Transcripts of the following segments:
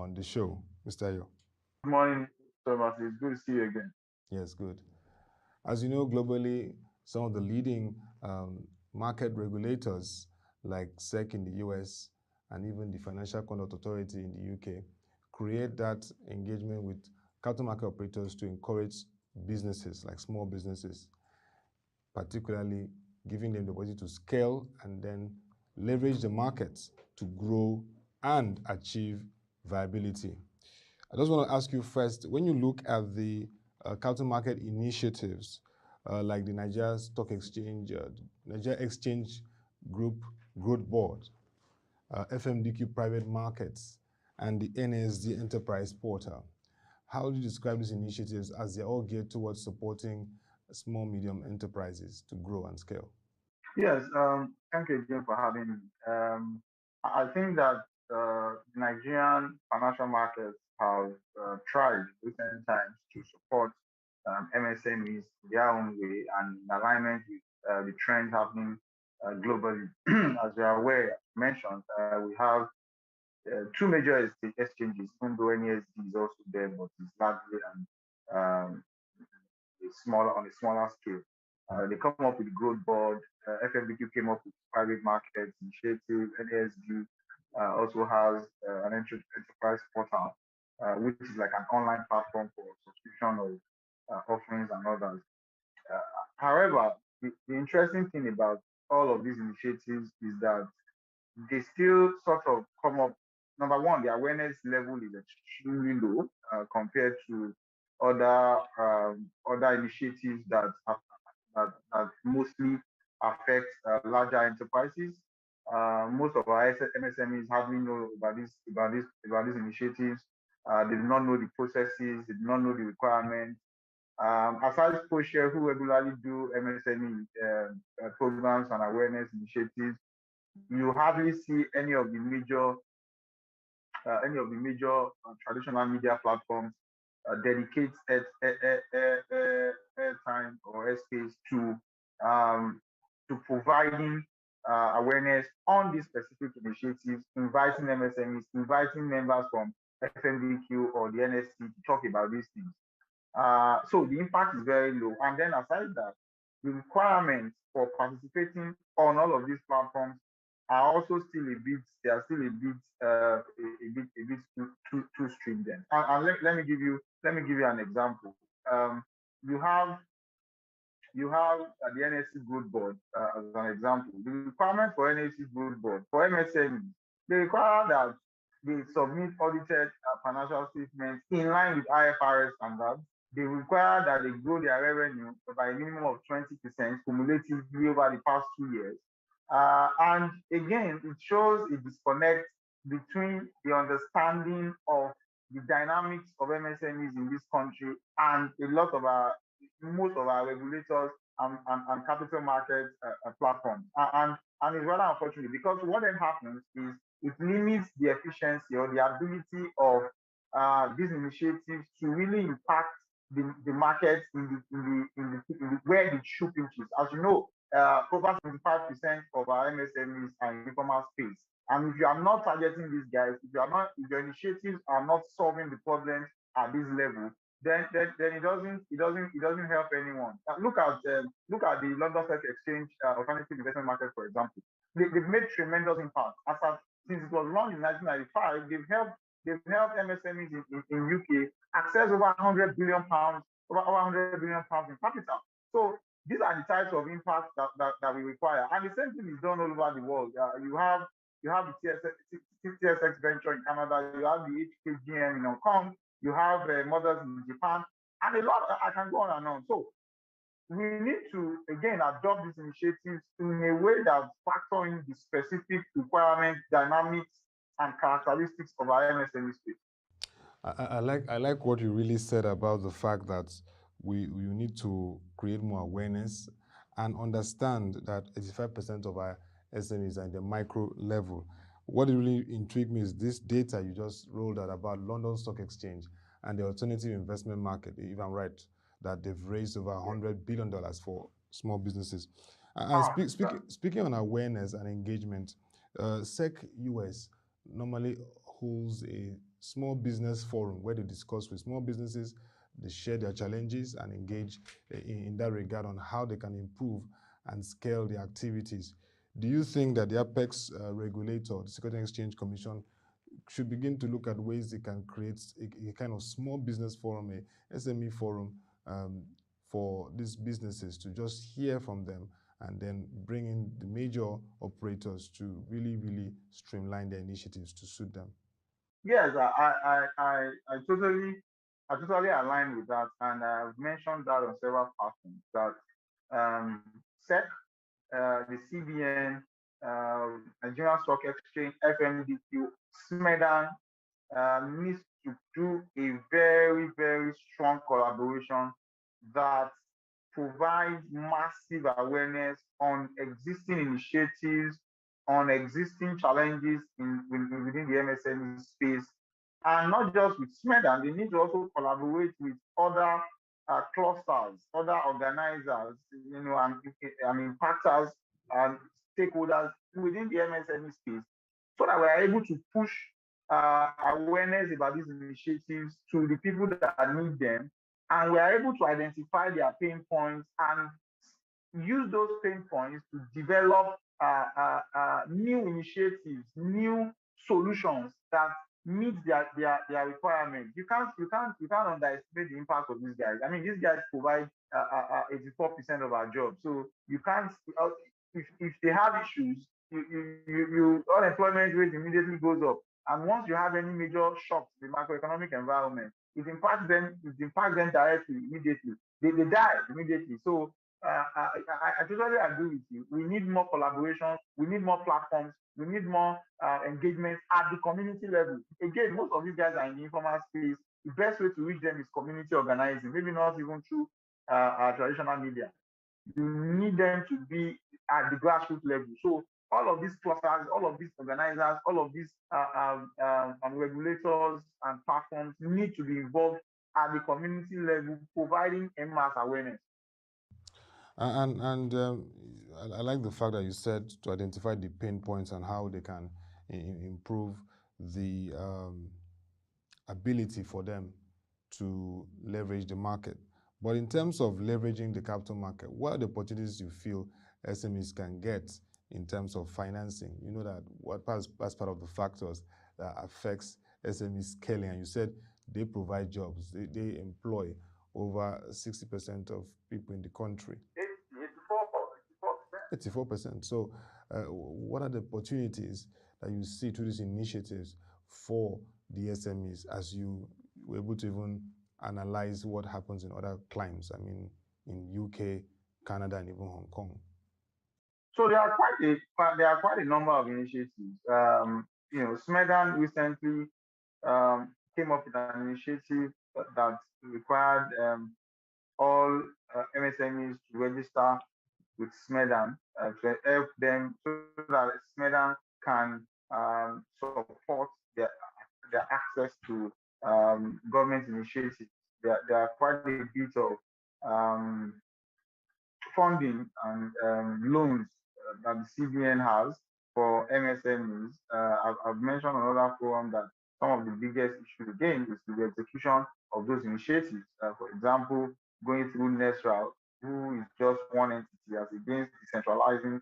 on the show, Mr. Ayo. Good morning, Thomas. It's good to see you again. Yes, good. As you know, globally, some of the leading market regulators like SEC in the US and even the Financial Conduct Authority in the UK create that engagement with capital market operators to encourage businesses, like small businesses, particularly giving them the ability to scale and then leverage the markets to grow and achieve viability. I just want to ask you first, when you look at the capital market initiatives like the Nigeria Stock Exchange, Nigeria Exchange Group Growth Board, FMDQ Private Markets, and the NSD Enterprise Portal, how do you describe these initiatives as they're all geared towards supporting small, medium enterprises to grow and scale? Yes, thank you again for having me. I think that Nigerian financial markets have tried in recent times to support MSMEs their own way and in alignment with the trend happening globally. As you are aware, mentioned, we have two major exchanges, even though NESD is also there, but it's largely um, on a smaller scale. They come up with the growth board. FMBQ came up with private markets initiative. NASD also has an enterprise portal, which is like an online platform for subscription of offerings and others. However, the interesting thing about all of these initiatives is that they still sort of come up. Number one, the awareness level is extremely low compared to other initiatives that mostly affect larger enterprises. Most of our MSMEs hardly know about these initiatives. They do not know the processes. They do not know the requirements. Aside Scotia, who regularly do MSME programs and awareness initiatives, you hardly see any of the major traditional media platforms dedicate airtime or airspace to providing awareness on these specific initiatives, inviting MSMEs, inviting members from FMDQ or the NSC to talk about these things. So the impact is very low. And then aside that, the requirements for participating on all of these platforms are also still a bit, they are still a bit too stringent. And let me give you an example. You have the NSC Growth Board as an example. The requirement for NSC Growth Board for MSME, they require that they submit audited financial statements in line with IFRS standards. They require that they grow their revenue by a minimum of 20% cumulatively over the past 2 years. And again, it shows a disconnect between the understanding of the dynamics of MSMEs in this country and most of our regulators and capital market platforms. And it's rather unfortunate because what then happens is it limits the efficiency or the ability of these initiatives to really impact the markets where the shoe pinches. As you know, over 75% of our MSMEs are in informal space. And if you are not targeting these guys, if your initiatives are not solving the problems at this level, then it doesn't help anyone. Look at the London Stock Exchange alternative investment market, for example. They've made tremendous impact. Since it was launched in 1995, they've helped MSMEs in UK access over 100 billion pounds in capital. So these are the types of impacts that we require. And the same thing is done all over the world. You have the TSX venture in Canada, you have the HKGM in Hong Kong, you have Mothers in Japan, and a lot, I can go on and on. So we need to, again, adopt these initiatives in a way that factor in the specific requirements, dynamics, and characteristics of our MSME space. I like what you really said about the fact that we need to create more awareness and understand that 85% of our SMEs are in the micro level. What really intrigued me is this data you just rolled out about London Stock Exchange and the alternative investment market, if I'm right, that they've raised over $100 billion for small businesses. And speaking on awareness and engagement, SEC US normally holds a small business forum where they discuss with small businesses, they share their challenges and engage in that regard on how they can improve and scale their activities. Do you think that the Apex regulator, the Security and Exchange Commission, should begin to look at ways they can create a kind of small business forum, a SME forum, for these businesses to just hear from them and then bring in the major operators to really, really streamline their initiatives to suit them? Yes, I totally align with that, and I've mentioned that on several platforms that SEC, the CBN, Nigerian Stock Exchange, FMDQ, SMEDAN needs to do a very, very strong collaboration that provides massive awareness on existing initiatives, on existing challenges within the MSME space, and not just with SMEDAN. They need to also collaborate with other clusters, other organizers, and impactors and stakeholders within the MSME space, so that we are able to push awareness about these initiatives to the people that need them, and we are able to identify their pain points and use those pain points to develop new initiatives, new solutions that meet their requirements. You can't underestimate the impact of these guys. I mean, these guys provide 84% of our jobs, so you can't. If they have issues, unemployment rate immediately goes up. And once you have any major shocks to the macroeconomic environment, it impacts them directly, immediately. They die immediately. So I totally agree with you. We need more collaboration. We need more platforms. We need more engagement at the community level. Again, most of these guys are in the informal space. The best way to reach them is community organizing, maybe not even through traditional media. You need them to be at the grassroots level. So all of these clusters, all of these organizers, all of these regulators and platforms need to be involved at the community level, providing en masse awareness. I like the fact that you said to identify the pain points and how they can improve the ability for them to leverage the market. But in terms of leveraging the capital market, what are the opportunities you feel SMEs can get in terms of financing? You know that that's part of the factors that affects SME scaling. And you said they provide jobs. They employ over 60% of people in the country. 84%. So what are the opportunities that you see through these initiatives for the SMEs as you were able to even analyze what happens in other climes? I mean, in UK, Canada, and even Hong Kong. So there are quite a number of initiatives. SMEDAN recently came up with an initiative that required all MSMEs to register with SMEDAN to help them so that SMEDAN can support their access to government initiatives. There are quite a bit of funding and loans that the CBN has for MSMEs. I've mentioned on another forum that some of the biggest issues again is the execution of those initiatives. For example, going through NESRA, who is just one entity as against decentralizing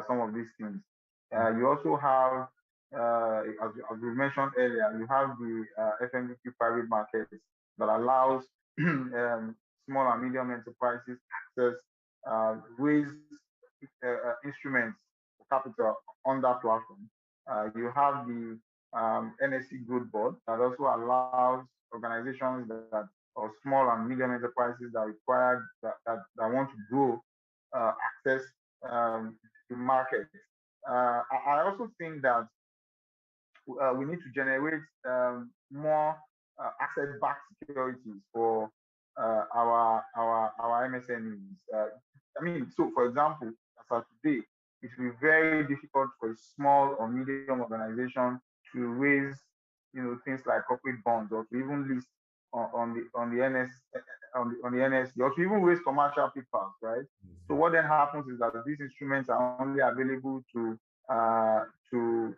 some of these things. You also have, as we mentioned earlier, you have the FMDQ private market that allows small and medium enterprises access raise instruments for capital on that platform. You have the NSC Growth Board that also allows organizations that or small and medium enterprises that require that want to grow access the market. I also think that we need to generate more asset-backed securities for our MSMEs. I mean, so for example, as of today, it will be very difficult for a small or medium organization to raise, things like corporate bonds or to even list on the NSE or to even raise commercial papers, right? So what then happens is that these instruments are only available to 10%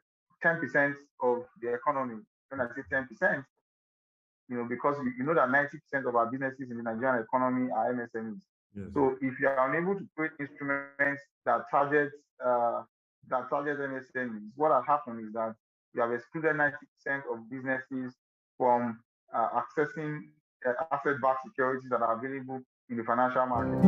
of the economy, when I say 10%, because you know that 90% of our businesses in the Nigerian economy are MSMEs. Yes. So if you are unable to create instruments that target MSMEs, what has happened is that you have excluded 90% of businesses from accessing asset-backed securities that are available in the financial market.